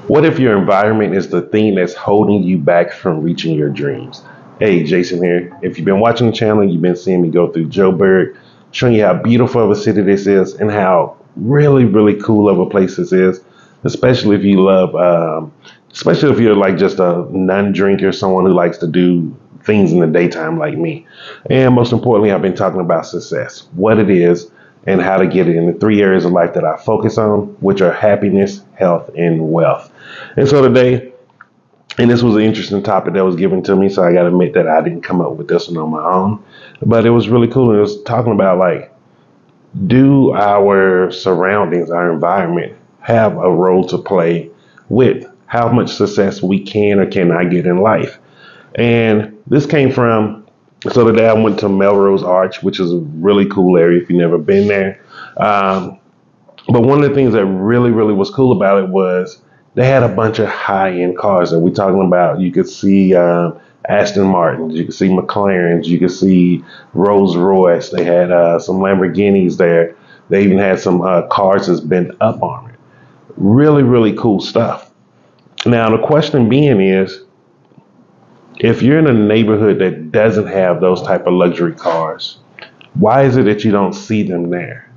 What if your environment is the thing that's holding you back from reaching your dreams? Hey, Jason here. If you've been watching the channel, you've been seeing me go through Joburg, showing you how beautiful of a city this is and how really, really cool of a place this is, especially if you love, especially if you're like just a non-drinker, someone who likes to do things in the daytime like me. And most importantly, I've been talking about success, what it is, and how to get it in the three areas of life that I focus on, which are happiness, health, and wealth. And so today, and this was an interesting topic that was given to me, so I got to admit that I didn't come up with this one on my own, but it was really cool. And it was talking about like, do our surroundings, our environment, have a role to play with how much success we can or cannot get in life? And this came from, so today I went to Melrose Arch, which is a really cool area if you've never been there. Um, but one of the things that really, really was cool about it was they had a bunch of high-end cars that we're talking about. You could see Aston Martins, you could see McLarens, you could see Rolls Royce. They had some Lamborghinis there. They even had some cars that's been up armored. Really, really cool stuff. Now the question being is, if you're in a neighborhood that doesn't have those type of luxury cars, why is it that you don't see them there?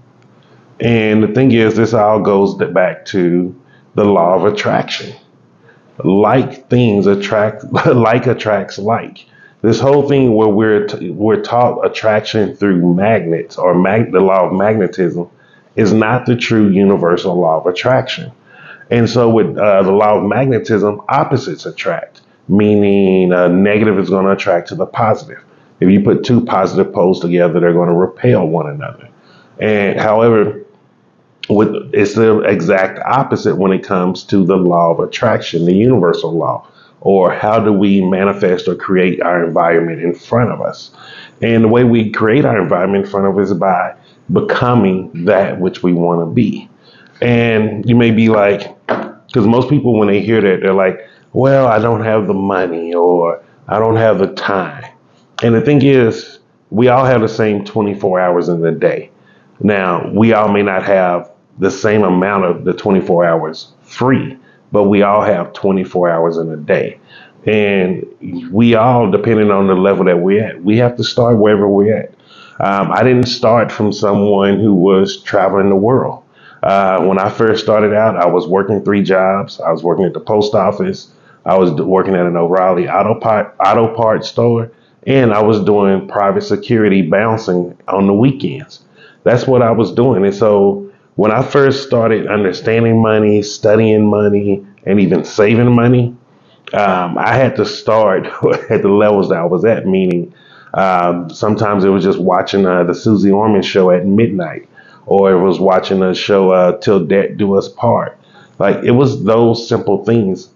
And the thing is, this all goes back to the law of attraction. Like things attract, like attracts like. This whole thing where we're taught attraction through magnets or the law of magnetism is not the true universal law of attraction. And so with the law of magnetism, opposites attract, meaning negative is going to attract to the positive. If you put two positive poles together, they're going to repel one another. And however, it's the exact opposite when it comes to the law of attraction, the universal law, or how do we manifest or create our environment in front of us. And the way we create our environment in front of us is by becoming that which we want to be. And you may be like, because most people, when they hear that, they're like, well, I don't have the money or I don't have the time. And the thing is, we all have the same 24 hours in the day. Now, we all may not have the same amount of the 24 hours free, but we all have 24 hours in a day. And we all, depending on the level that we're at, we have to start wherever we're at. I didn't start from someone who was traveling the world. When I first started out, I was working three jobs. I was working at the post office. I was working at an O'Reilly auto parts store, and I was doing private security bouncing on the weekends. That's what I was doing. And so when I first started understanding money, studying money, and even saving money, I had to start at the levels that I was at, meaning sometimes it was just watching the Susie Orman show at midnight, or it was watching a show Till Death Do Us Part. Like it was those simple things.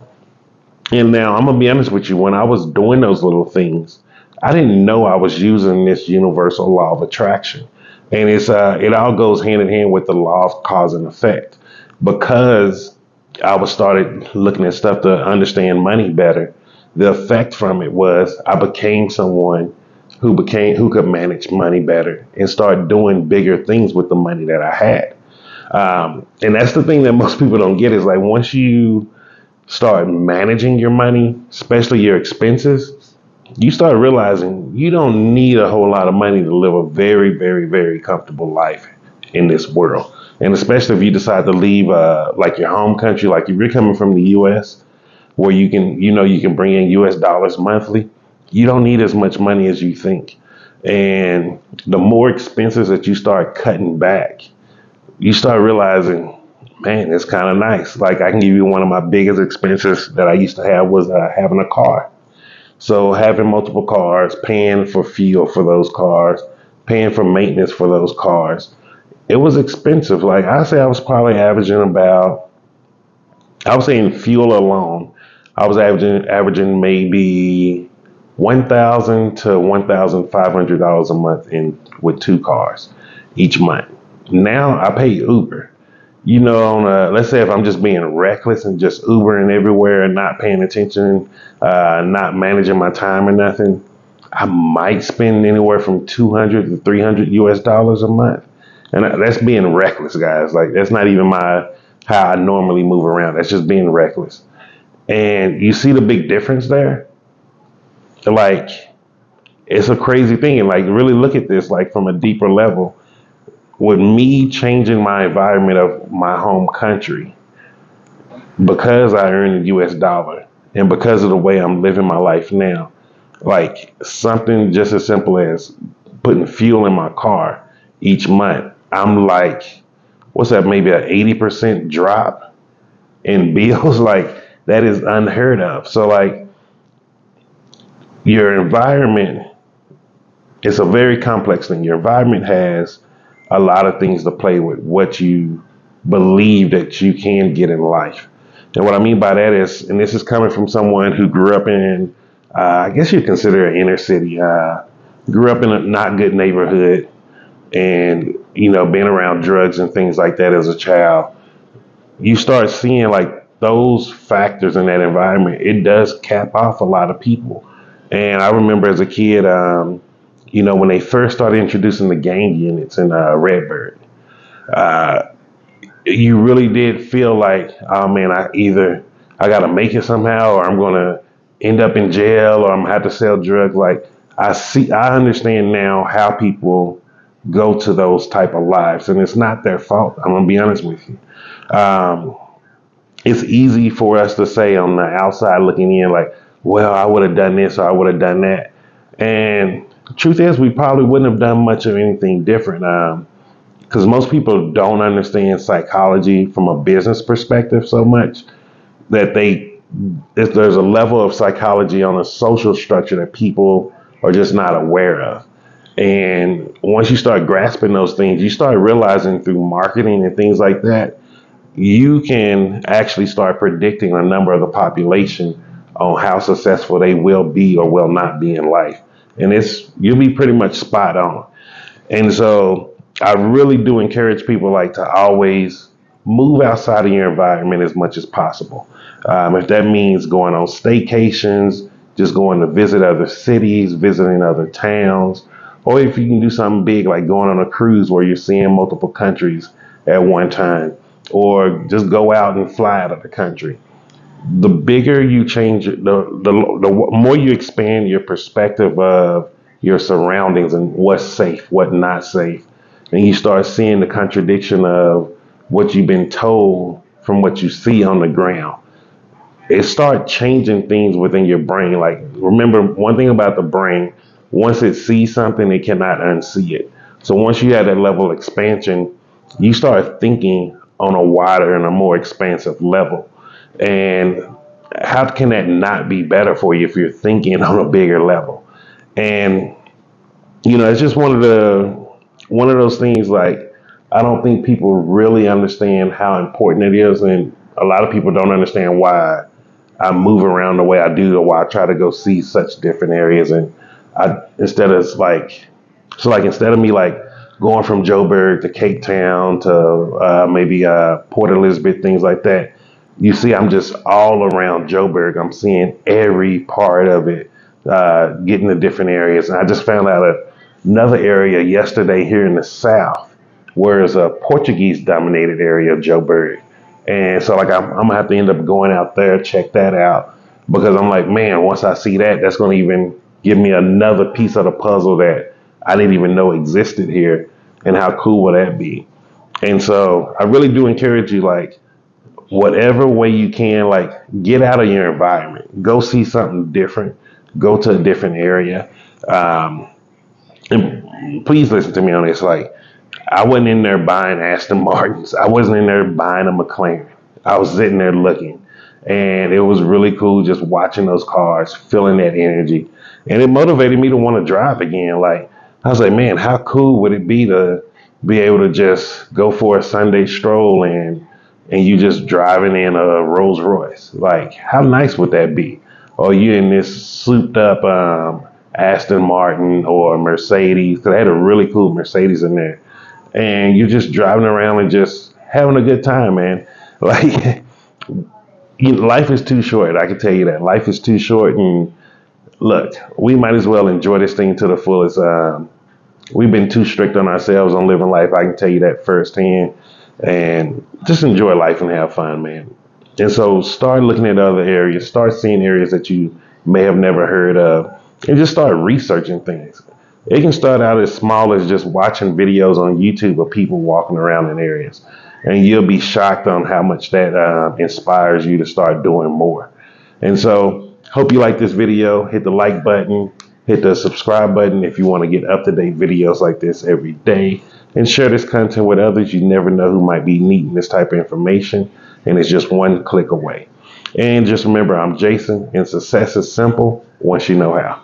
And now I'm gonna be honest with you, when I was doing those little things, I didn't know I was using this universal law of attraction. And it all goes hand in hand with the law of cause and effect. Because I was started looking at stuff to understand money better, the effect from it was I became someone who could manage money better and start doing bigger things with the money that I had. And that's the thing that most people don't get is like once you start managing your money, especially your expenses, you start realizing you don't need a whole lot of money to live a very, very, very comfortable life in this world. And especially if you decide to leave like your home country, like if you're coming from the US where you can bring in US dollars monthly, you don't need as much money as you think. And the more expenses that you start cutting back, you start realizing, man, it's kind of nice. Like I can give you one of my biggest expenses that I used to have was having a car. So having multiple cars, paying for fuel for those cars, paying for maintenance for those cars, it was expensive. Like I say, I was probably averaging about, I was saying fuel alone, I was averaging maybe 1,000 to $1,500 a month in with two cars each month. Now I pay Uber. On let's say if I'm just being reckless and just Ubering everywhere and not paying attention, not managing my time or nothing, I might spend anywhere from 200 to 300 US dollars a month. And that's being reckless, guys. Like that's not even my how I normally move around. That's just being reckless. And you see the big difference there? Like, it's a crazy thing. And like, really look at this like from a deeper level. With me changing my environment of my home country, because I earn a US dollar and because of the way I'm living my life now, like something just as simple as putting fuel in my car each month, I'm like, what's that, maybe an 80% drop in bills? Like, that is unheard of. So, like, your environment is a very complex thing. Your environment has a lot of things to play with, what you believe that you can get in life. And what I mean by that is, and this is coming from someone who grew up in, I guess you consider an inner city, grew up in a not good neighborhood, and being around drugs and things like that as a child, you start seeing like those factors in that environment. It does cap off a lot of people. And I remember as a kid, when they first started introducing the gang units in Redbird, uh, you really did feel like, oh man, I gotta make it somehow, or I'm gonna end up in jail, or I'm gonna have to sell drugs. Like, I understand now how people go to those type of lives, and it's not their fault. I'm gonna be honest with you. Um, it's easy for us to say on the outside looking in, like, well, I would have done this or I would have done that. And truth is, we probably wouldn't have done much of anything different. Because most people don't understand psychology from a business perspective so much that there's a level of psychology on a social structure that people are just not aware of. And once you start grasping those things, you start realizing through marketing and things like that, you can actually start predicting a number of the population on how successful they will be or will not be in life. And you'll be pretty much spot on. And so I really do encourage people like to always move outside of your environment as much as possible. If that means going on staycations, just going to visit other cities, visiting other towns, or if you can do something big like going on a cruise where you're seeing multiple countries at one time, or just go out and fly out of the country. The bigger you change it, the more you expand your perspective of your surroundings and what's safe, what not safe, and you start seeing the contradiction of what you've been told from what you see on the ground. It start changing things within your brain. Like, remember one thing about the brain: once it sees something, it cannot unsee it. So once you have that level of expansion, you start thinking on a wider and a more expansive level. And how can that not be better for you if you're thinking on a bigger level? And it's just one of those things. Like, I don't think people really understand how important it is, and a lot of people don't understand why I move around the way I do, or why I try to go see such different areas. And I instead of like so like instead of me like going from Joburg to Cape Town to maybe Port Elizabeth, things like that. You see, I'm just all around Joburg. I'm seeing every part of it, getting to different areas. And I just found out another area yesterday here in the South, where it's a Portuguese dominated area of Joburg. And so like I'm gonna have to end up going out there, check that out, because I'm like, man, once I see that, that's gonna even give me another piece of the puzzle that I didn't even know existed here. And how cool would that be? And so I really do encourage you, like, whatever way you can, like, get out of your environment, go see something different, go to a different area. Um, and please listen to me on this. Like, I wasn't in there buying Aston Martins. I wasn't in there buying a McLaren. I was sitting there looking, and it was really cool just watching those cars, feeling that energy, and it motivated me to want to drive again. Like, I was like, man, how cool would it be to be able to just go for a Sunday stroll and you just driving in a Rolls Royce? Like, how nice would that be? Or you in this souped up Aston Martin or Mercedes? Because they had a really cool Mercedes in there, and you're just driving around and just having a good time, man. Like, life is too short. I can tell you that life is too short. And look, we might as well enjoy this thing to the fullest. We've been too strict on ourselves on living life. I can tell you that firsthand. and just enjoy life and have fun, man. And so start looking at other areas, start seeing areas that you may have never heard of, and just start researching things. It can start out as small as just watching videos on YouTube of people walking around in areas, and you'll be shocked on how much that inspires you to start doing more. And so, hope you like this video. Hit the like button, hit the subscribe button if you want to get up to date videos like this every day, and share this content with others. You never know who might be needing this type of information, and it's just one click away. And just remember, I'm Jason, and success is simple once you know how.